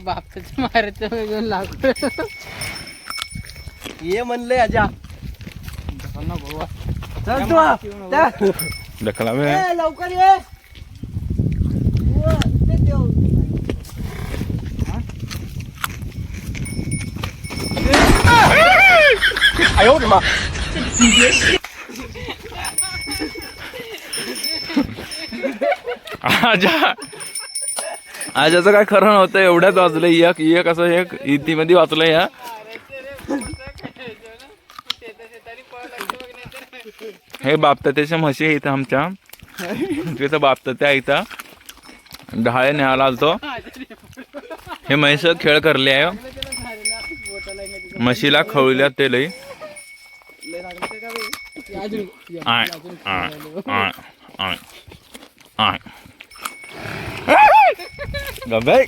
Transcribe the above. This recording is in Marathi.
बापचं मारायचं घेऊन लागलो ये म्हणले आजा नको चल तू ढकला लवकर ये आयो मा आजा आजाचं काय खरं नव्हतं. एवढ्याच वाचलं एक असं एक इतीमध्ये वाचलं या. हे बापतात्याच्या म्हशी आहे इथं आमच्या. तिथं बापतात्या इथं ढाळे न्यायला आलतो. हे म्हैस खेळ करले आहे. म्हशीला खवळल्यात ते लई. गबाई